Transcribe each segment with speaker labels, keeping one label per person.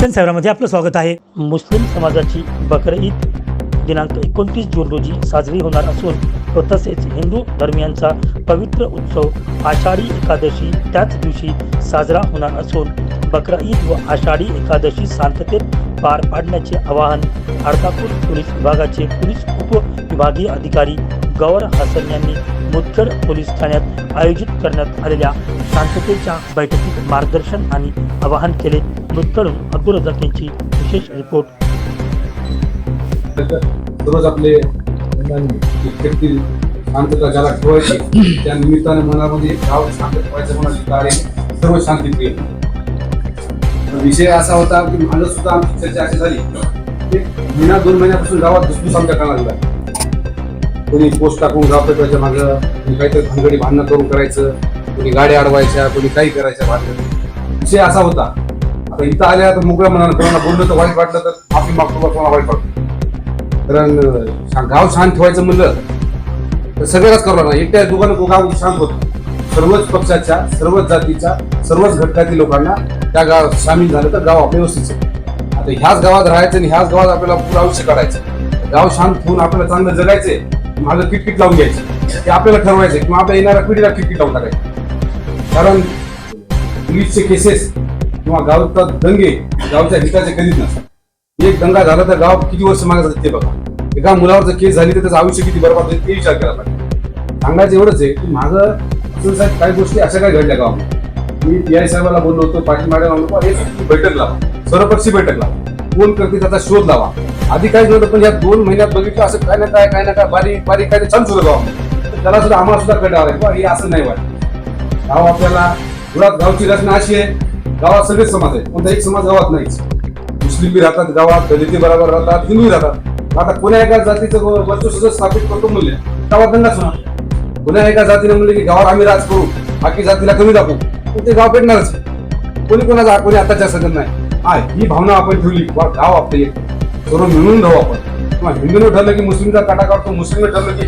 Speaker 1: Mission सेवरामध्ये आपलं स्वागत आहे. मुस्लिम समाजाची बकरी ईद दिनांक 29 जून रोजी साजरी होणार असून व तसेच हिंदू धर्मियांचा पवित्र उत्सव आषाढी एकादशी त्याच दिवशी साजरा होणार असून बकरा ईद व आषाढी एकादशी शांततेत पार पाडण्याचे आवाहन अर्धापूर पोलीस विभागाचे पोलीस उपविभागीय अधिकारी गौर हसन यांनी मुदखेड पोलीस ठाण्यात आयोजित करण्यात आलेल्या शांततेच्या बैठकीत मार्गदर्शन आणि आवाहन केले. मुदखेडहून अब्दुल रजाक यांची विशेष रिपोर्ट.
Speaker 2: रोज आपले शांतता ज्याला ठेवायची त्या निमित्ताने मनामध्ये गाव शांत ठेवायचं मनाची कार्य सर्व शांतीप्रिय. विषय असा होता की माझं सुद्धा आमची चर्चा अशी झाली की महिना 2 महिन्यापासून गावात धुसफूस आमच्या कानाला लागला. कोणी पोस्ट टाकून गाव पेटवायच्या मागं, कोणी काहीतरी भानगडी भांडणं करून करायचं, कोणी गाड्या अडवायच्या, कोणी काही करायच्या भांडण. विषय असा होता. आता इथं आल्या तर मोकळ्या मनानं कोणाला बोललं तर वाईट वाटलं तर माफी मागतो, कोणाला वाईट वाटतं. कारण गाव शांत ठेवायचं म्हणलं तर सगळ्याच करावं लागणार. एकट्या दोघांना गाव शांत होतं. सर्वच पक्षाच्या, सर्वच जातीच्या, सर्वच घटकातील लोकांना त्या गावात सामील झालं तर गाव आपल्या व्यवस्थित. आता ह्याच गावात राहायचं आणि ह्याच गावात आपल्याला पुढं आयुष्य काढायचं. गाव शांत ठेवून आपल्याला चांगलं जगायचंय, माझं किटकिट लावून घ्यायचं ते आपल्याला ठरवायचं किंवा आपल्या येणाऱ्या पिढीला किटकिट लावून टाकायचं. कारण पोलीसचे केसेस किंवा गावचा दंगे गावच्या हिताचे कधीच नसतात. एक दंगा झाला तर गाव किती वर्ष मागे जाते ते बघा. एका मुलावर जर केस झाली तर त्याचं आयुष्य किती बरबाद होईल ते विचार केला पाहिजे. सांगायचं एवढंच आहे की माझं साहेब काही गोष्टी अशा काय घडल्या गावामध्ये. मी पी.आय. साहेबाला बोललो होतो, पाटील मॅडम म्हणलो हे बैठक लावा, सर्वपक्षी बैठक लावा, कोण करते त्याचा शोध लावा. आधी काहीच नव्हतं पण या 2 महिन्यात बघितलं असं काय ना काय बारीक बारीक काय चालू सुद्धा गावामध्ये. त्याला सुद्धा आम्हाला सुद्धा कळलं आहे हे असं नाही वाटत. गाव आपल्याला मुळात गावची रचना अशी आहे, गावात सगळेच समाज आहे, कोणता एक समाज गावात नाहीच. मुस्लिम बी राहतात गावात, दलित बरोबर राहतात, हिंदू राहतात. आता कोण्या एका जातीचं वर्चस्व स्थापित करतो म्हणले गावात दंगाच होणार. कोण्या एका जातीने म्हणले की गावात आम्ही राज करू, बाकी जातीला कमी दाखवू, ते गाव पेटणारच. कोणी कोणाचा कोणी आताच्या सगळं नाही. हा ही भावना आपण ठेवली, गाव आपले सर्व मिळून राहू आपण. किंवा हिंदूने ठरलं की मुस्लिमचा काटा काढतो, मुस्लिमने ठरलं की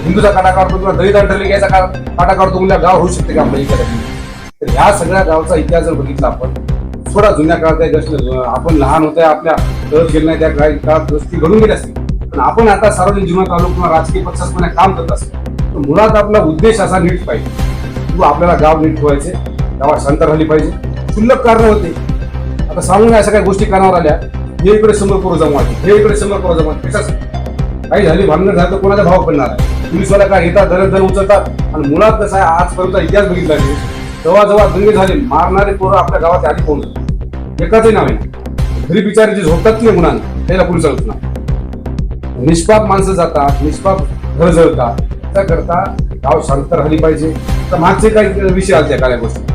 Speaker 2: हिंदूचा काटा काढतो, किंवा दलिताने ठरलं की याचा काटा काढतो, म्हणजे गाव होऊ शकते का आपल्या इकडे. तर ह्या सगळ्या गावचा इतिहास जर बघितला आपण थोडा जुन्या काळात आपण लहान होत्या आपल्या कळत गेलं नाही त्या काळात गोष्टी घडून गेल्या असतील. पण आपण आता सार्वजनिक जीवनात आलो किंवा राजकीय पक्षात काम करत असतो तर मुळात आपला उद्देश असा नीट पाहिजे की आपल्याला गाव नीट ठेवायचे, गावात शांत राहिली पाहिजे. क्षुल्लक कारण होते. आता सांगून अशा काही गोष्टी कानावर आल्या, हे इकडे समोर करू जमवायचे, हे इकडे समोर करू जमवायचे. कशाच काही झाली भांडण झालं तर कोणाचा भाव पडणार आहे. पोलिसवाला काय येतात, दर उचलतात. आणि मुळात कसं आहे आजपर्यंत इतिहास बघितला नाही, जेव्हा जेव्हा दंगे झाले मारणारे पोरं आपल्या गावात आधी पोहोचले. एकाचही नाव आहे. घरी बिचारे जे झोपतात की मुलांना त्याला पोलिसाला उचलणार. निष्पाप माणसं जातात, निष्पाप घर जळतात. त्याकरता गाव शांत राहिली पाहिजे. तर मागचे काही विषय आले काय गोष्टी.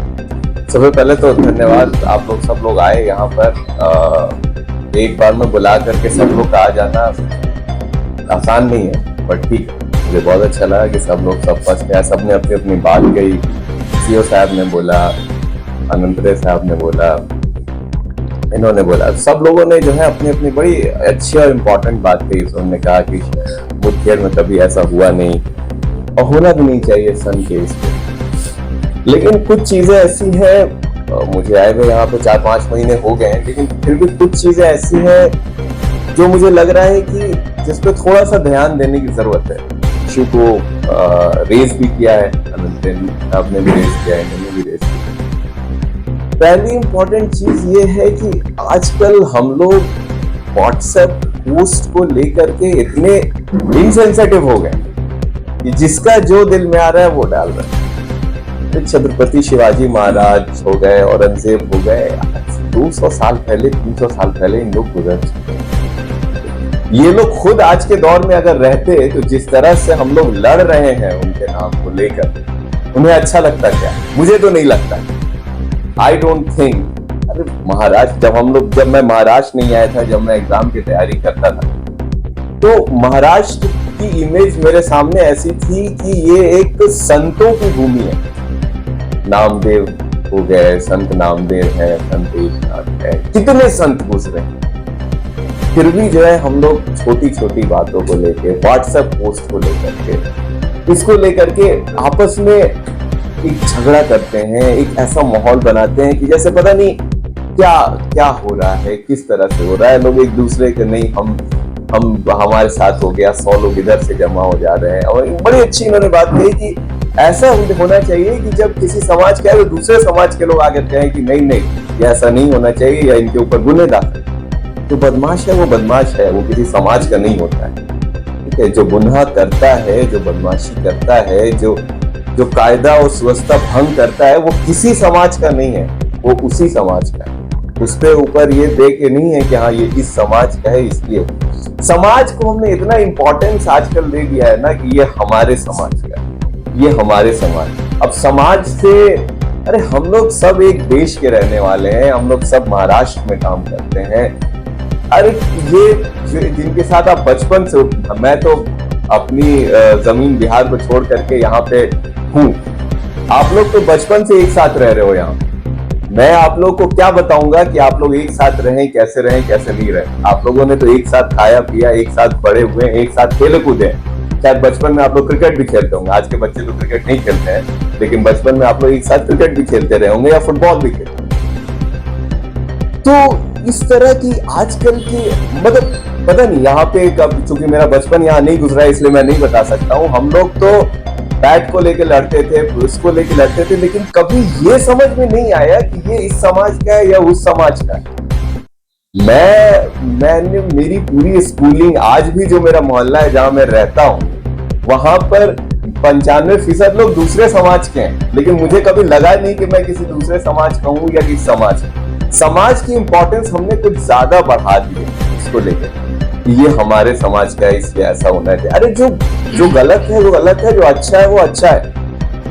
Speaker 3: सबसे पहले तो धन्यवाद, आप लोग सब लोग आए यहाँ पर. एक बार में बुला करके सब लोग आ जाना आसान नहीं है, बट ठीक है. मुझे बहुत अच्छा लगा कि सब लोग सब फंस गया, सबने अपनी अपनी बात कही. सीओ साहब ने बोला, अनंतरे साहब ने बोला, इन्होंने बोला, सब लोगों ने जो है अपनी अपनी बड़ी अच्छी और इम्पोर्टेंट बात कही. उन्होंने कहा कि मुदखेड़ में कभी ऐसा हुआ नहीं और होना भी नहीं चाहिए सन केस पे. लेकिन कुछ चीजें ऐसी हैं, मुझे आए हुए यहाँ पे 4-5 महीने हो गए हैं, लेकिन फिर भी कुछ चीजें ऐसी हैं जो मुझे लग रहा है कि जिस पे थोड़ा सा ध्यान देने की जरूरत है. इशू को रेज भी किया है, अनंत आपने भी रेज किया है, मैंने भी रेज किया. पहली इंपॉर्टेंट चीज ये है कि आजकल हम लोग व्हाट्सएप पोस्ट को लेकर के इतने इनसेंसिटिव हो गए कि जिसका जो दिल में आ रहा है वो डाल रहा है. छत्रपति शिवाजी महाराज हो गए, औरंगजेब हो गए, 200 साल पहले 300 साल पहले इन लोग गुजर चुके हैं. ये लोग खुद आज के दौर में अगर रहते तो जिस तरह से हम लोग लड़ रहे हैं उनके नाम को लेकर, उन्हें अच्छा लगता क्या? मुझे तो नहीं लगता. I don't think. अरे महाराष्ट्र, जब मैं महाराष्ट्र नहीं आया था, जब मैं एग्जाम की तैयारी करता था, तो महाराष्ट्र की इमेज मेरे सामने ऐसी थी कि ये एक संतों की भूमि है. नामदेव हो गए, संत नामदेव है, संत एकनाथ है, कितने संत गुजरे. फिर भी जो है हम लोग छोटी छोटी बातों को लेके, व्हाट्सएप पोस्ट को लेकर के, इसको लेकर के आपस में एक झगड़ा करते हैं, एक ऐसा माहौल बनाते हैं कि जैसे पता नहीं क्या क्या हो रहा है, किस तरह से हो रहा है। लोग एक दूसरे के नहीं, हम हमारे साथ हो गया, 100 लोग इधर से जमा हो जा रहे हैं। और बड़ी अच्छी इन्होंने बात कही कि ऐसा होना चाहिए कि जब किसी समाज का है तो दूसरे समाज के लोग आगे कहें कि नहीं नहीं, ये ऐसा नहीं होना चाहिए, या इनके ऊपर गुनाह दाखिल। जो बदमाश है वो बदमाश है, वो किसी समाज का नहीं होता है। ठीक है, जो गुनाह करता है, जो बदमाशी करता है, जो कायदा और व्यवस्था भंग करता है, वो किसी समाज का नहीं है, वो उसी समाज का है। उसके ऊपर ये देख के नहीं है कि हाँ ये इस समाज का है, इसलिए समाज को हमने इतना इंपॉर्टेंस आजकल दे दिया है ना कि ये हमारे समाज का है, ये हमारे समाज। अब समाज से, अरे हम लोग सब एक देश के रहने वाले हैं, हम लोग सब महाराष्ट्र में काम करते हैं। अरे ये जिनके साथ आप बचपन से, मैं तो अपनी जमीन बिहार को छोड़ करके यहाँ पे हूँ, आप लोग तो बचपन से एक साथ रह रहे हो यहाँ। मैं आप लोग को क्या बताऊंगा कि आप लोग एक साथ रहें, कैसे नहीं रहे। आप लोगों ने तो एक साथ खाया पिया, एक साथ बड़े हुए, एक साथ खेले कूदे। शायद बचपन में आप लोग क्रिकेट भी खेलते होंगे, आज के बच्चे तो क्रिकेट नहीं खेलते हैं, लेकिन बचपन में आप लोग एक साथ क्रिकेट भी खेलते रहे होंगे या फुटबॉल भी खेलते। तो इस तरह की आजकल की, मतलब पता नहीं यहाँ पे कब, चूंकि मेरा बचपन यहाँ नहीं गुजरा है इसलिए मैं नहीं बता सकता हूँ। हम लोग तो बैट को लेकर लड़ते थे, उसको लेकर लड़ते थे, लेकिन कभी ये समझ में नहीं आया कि ये इस समाज का है या उस समाज का है। मैंने मेरी पूरी स्कूलिंग, आज भी जो मेरा मोहल्ला है जहां मैं रहता हूं, वहां पर 95% लोग दूसरे समाज के हैं, लेकिन मुझे कभी लगा नहीं कि मैं किसी दूसरे समाज का हूं या किस समाज की इंपॉर्टेंस हमने कुछ ज्यादा बढ़ा दी है इसको लेकर, ये हमारे समाज का है इसलिए ऐसा होना चाहिए। अरे जो गलत है वो गलत है, जो अच्छा है वो अच्छा है,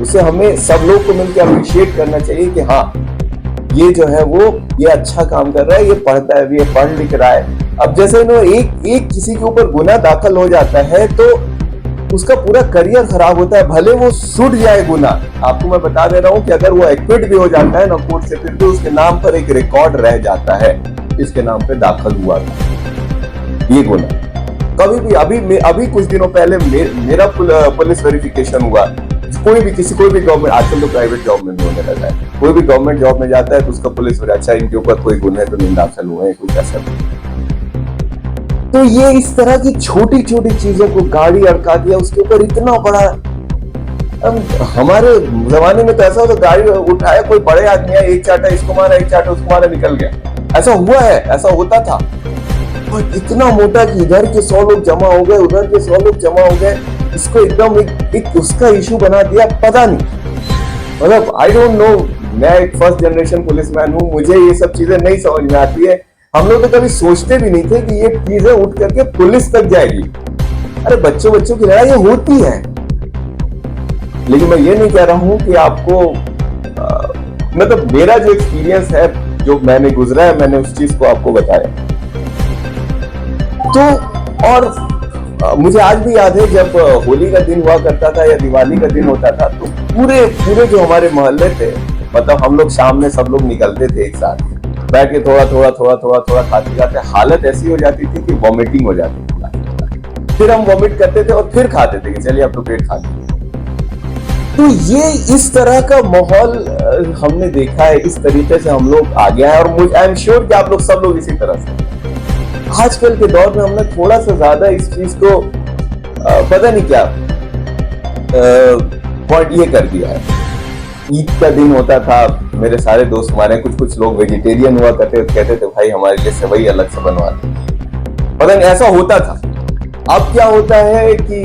Speaker 3: उसे हमें सब लोग को मिलकर अप्रिशिएट करना चाहिए कि हाँ ये जो है वो ये अच्छा काम कर रहा है, ये पढ़ता है, ये पढ़ लिख रहा है। अब जैसे एक किसी के ऊपर गुनाह दाखिल हो जाता है तो उसका पूरा करियर खराब होता है, भले वो छूट जाए गुनाह। आपको मैं बता दे रहा हूँ कि अगर वो एक्विट भी हो जाता है ना कोर्ट से, फिर भी उसके नाम पर एक रिकॉर्ड रह जाता है, इसके नाम पे दाखिल हुआ था ये गुनाह। कभी भी अभी कुछ दिनों पहले मेरा पुलिस वेरिफिकेशन हुआ। कोई भी गवर्नमेंट, आजकल तो प्राइवेट जॉब में भी होने लगा है, कोई भी गवर्नमेंट जॉब में जाता है तो उसका पुलिस, अच्छा इनके ऊपर कोई गुनाह तो नहीं दाखिल हुए हैं, कुछ ऐसा नहीं। तो ये इस तरह की छोटी छोटी चीजों को, गाड़ी अड़का दिया, उसके ऊपर इतना बड़ा। हमारे जमाने में तो ऐसा होता, गाड़ी उठाया कोई बड़े आदमी है, एक चाटा इसको मारा, एक चाटा उसको मारा, निकल गया। ऐसा हुआ है, ऐसा होता था। और इतना मोटा कि इधर के 100 लोग जमा हो गए, उधर के 100 लोग जमा हो गए, इसको एकदम एक उसका इशू बना दिया। पता नहीं, मतलब आई डोंट नो, मैं एक फर्स्ट जनरेशन पुलिसमैन हूँ, मुझे ये सब चीजें नहीं समझ में आती है। हम लोग तो कभी सोचते भी नहीं थे कि ये चीजें उठ करके पुलिस तक जाएगी। अरे बच्चों की लड़ाई होती है, लेकिन मैं ये नहीं कह रहा हूँ कि आपको मतलब मेरा जो एक्सपीरियंस है, जो मैंने गुजरा है, मैंने उस चीज को आपको बताया। तो और मुझे आज भी याद है जब होली का दिन हुआ करता था या दिवाली का दिन होता था, तो पूरे जो हमारे मोहल्ले थे, मतलब हम लोग शाम में सब लोग निकलते थे एक साथ, बैठ के थोड़ा खाते खाते हालत ऐसी हो जाती थी कि वॉमिटिंग हो जाती थी। फिर हम वॉमिट करते थे और फिर खाते थे कि चलिए अब तो पेट खा लिया। तो ये इस तरह का माहौल हमने देखा है, इस तरीके से हम लोग आ गया है। और आई एम श्योर कि आप लोग सब लोग इसी तरह से आजकल के दौर में हमने थोड़ा सा ज्यादा इस चीज को पता नहीं क्या पॉइंट ये कर दिया है। ईद का दिन होता था, मेरे सारे दोस्त हमारे कुछ लोग वेजिटेरियन हुआ करते, कहते थे भाई हमारे लिए सेवई अलग से बनवा दे, पता नहीं ऐसा होता था। अब क्या होता है कि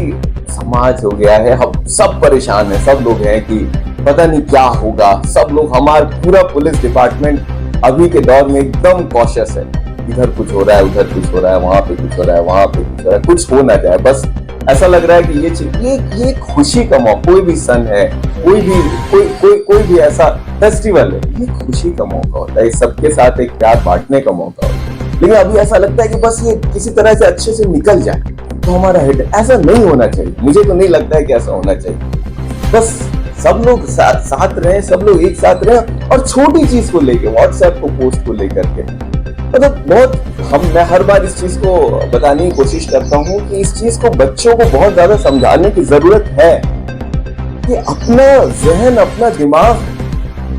Speaker 3: समाज हो गया है, हम सब परेशान है, सब लोग हैं कि पता नहीं क्या होगा। सब लोग, हमारा पूरा पुलिस डिपार्टमेंट अभी के दौर में एकदम कॉशियस है। इधर कुछ हो रहा है, उधर कुछ हो रहा है, वहां पे कुछ हो रहा है, वहां पे कुछ हो रहा है, कुछ हो ना जाए। बस ऐसा लग रहा है कि ये खुशी का मौका, कोई भी सन है, कोई भी ऐसा फेस्टिवल है, ये खुशी का मौका होता है, सबके साथ एक प्यार बांटने का मौका होता है। लेकिन अभी ऐसा लगता है कि बस ये किसी तरह से अच्छे से निकल जाए तो हमारा हिट। ऐसा नहीं होना चाहिए, मुझे तो नहीं लगता है कि ऐसा होना चाहिए। बस सब लोग साथ रहे, सब लोग एक साथ रहे, और छोटी चीज को लेके, व्हाट्सएप को पोस्ट को लेकर के, मतलब बहुत मैं हर बार इस चीज को बताने की कोशिश करता हूँ कि इस चीज को बच्चों को बहुत ज्यादा समझाने की जरूरत है कि अपना जहन, अपना दिमाग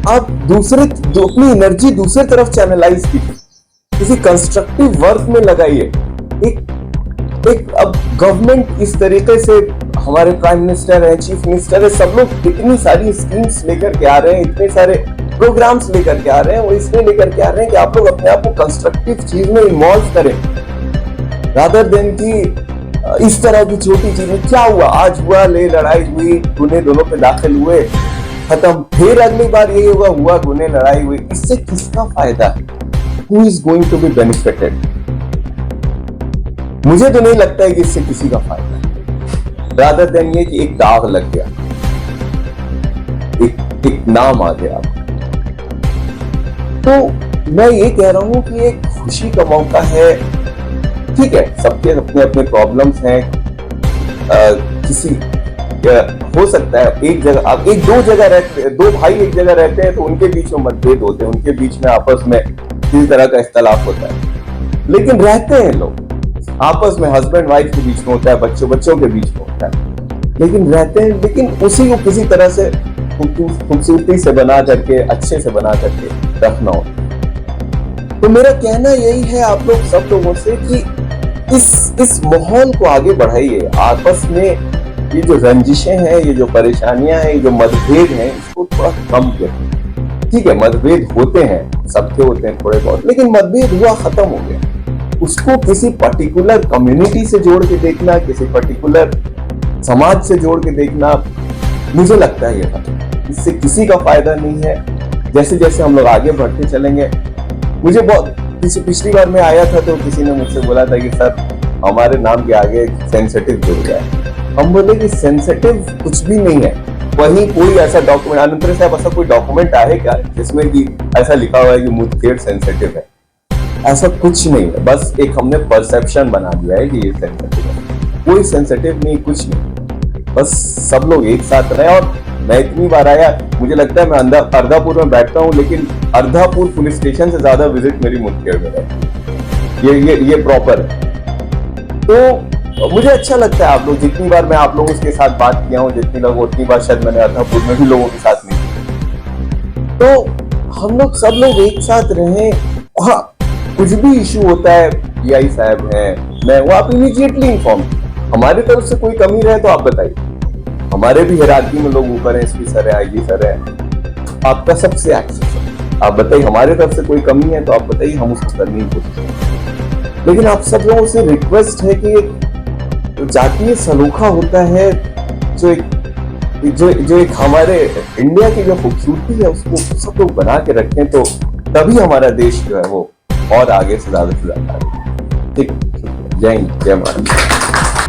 Speaker 3: आप अपनी एनर्जी दूसरे तरफ चैनलाइज कीजिए, किसी कंस्ट्रक्टिव वर्क में लगाइए। एक अब गवर्नमेंट इस तरीके से, हमारे प्राइम मिनिस्टर है, चीफ मिनिस्टर है, सब लोग इतनी सारी स्कीम्स लेकर के आ रहे हैं, इतने सारे प्रोग्राम्स लेकर के आ रहे हैं, वो इसलिए लेकर के आ रहे हैं कि आप लोग अपने आप को कंस्ट्रक्टिव चीज में इन्वॉल्व करें, रादर देन कि इस तरह की छोटी चीजें। क्या हुआ, आज हुआ, ले लड़ाई हुई, गुने दोनों पे दाखिल हुए, खत्म, फिर अगली बार यही होगा, हुआ गुने लड़ाई हुई, इससे किसका फायदा? Who is going to be benefited? मुझे तो नहीं लगता है कि इससे किसी का फायदा है, रादर देन ये कि एक दाग लग गया, एक नाम आ गया। तो मैं ये कह रहा हूं कि एक खुशी का मौका है। ठीक है, सबके अपने अपने प्रॉब्लम्स हैं, किसी हो सकता है एक जगह, आप दो जगह रहते, दो भाई एक जगह रहते हैं तो उनके बीच में मतभेद होते हैं, उनके बीच में आपस में किसी तरह का इख्तलाफ होता है, लेकिन रहते हैं लोग आपस में, हस्बैंड वाइफ के बीच में होता है, बच्चों के बीच में होता है, लेकिन रहते हैं, लेकिन उसी को किसी तरह से खूबसूरती से बना करके, अच्छे से बना करके रखना होता। तो मेरा कहना यही है आप लोग सब लोगों से कि इस माहौल को आगे बढ़ाइए, आपस में ये जो रंजिशें हैं, ये जो परेशानियां हैं, ये जो मतभेद हैं, इसको थोड़ा कम करें। ठीक है, मतभेद होते हैं, सबके होते हैं थोड़े बहुत, लेकिन मतभेद हुआ, खत्म हो गया। उसको किसी पर्टिकुलर कम्युनिटी से जोड़ के देखना, किसी पर्टिकुलर समाज से जोड़ के देखना, मुझे लगता है इससे किसी का फायदा नहीं है। जैसे जैसे हम लोग आगे बढ़ते चलेंगे, मुझे बहुत पिछली बार मैं आया था तो किसी ने मुझसे बोला था कि सर हमारे नाम के आगे सेंसिटिव जुड़ गया है। हम बोले कि सेंसिटिव कुछ भी नहीं है, वहीं कोई ऐसा डॉक्यूमेंट, अनंतर साहब ऐसा कोई डॉक्यूमेंट है क्या जिसमें कि ऐसा लिखा हुआ है कि मुठभेड़ सेंसिटिव है? ऐसा कुछ नहीं है, बस एक हमने परसेप्शन बना दिया है कि ये सेंसिटिव है। कोई सेंसिटिव नहीं, कुछ नहीं, बस सब लोग एक साथ रहे। और मैं इतनी बार आया, मुझे लगता है मैं अर्धापुर में बैठता हूँ, लेकिन अर्धापुर पुलिस स्टेशन से ज्यादा विजिट मेरी मुठभेड़ में है, ये प्रॉपर है। तो मुझे अच्छा लगता है, आप लोग जितनी बार मैं आप लोगों के साथ बात किया हूँ, जितनी लोग उतनी बार शायद मैंने अर्धापुर में भी लोगों के साथ नहीं की। तो हम लोग सब लोग एक साथ रहें। हाँ, कुछ भी इशू होता है, पीआई साहब हैं, मैं वो, आप इमीडिएटली इन्फॉर्म, हमारी तरफ से कोई कमी रहे तो आप बताइए, हमारे भी हिरार्की में लोग ऊपर हैं, एसपी सर है, आईजी सर है, आपका सबसे एक्सेस है, आप बताइए, हमारे तरफ से कोई कमी है तो आप बताइए, हम उसको करने की कोशिश करें। लेकिन आप सब लोगों से रिक्वेस्ट है कि जातीय सलूखा होता है, जो एक हमारे इंडिया की जो खूबसूरती है, उसको सब लोग बना के रखें, तो तभी हमारा देश जो है वो और आगे से ज्यादा ठीक। जय हिंद, जय महाराष्ट्र।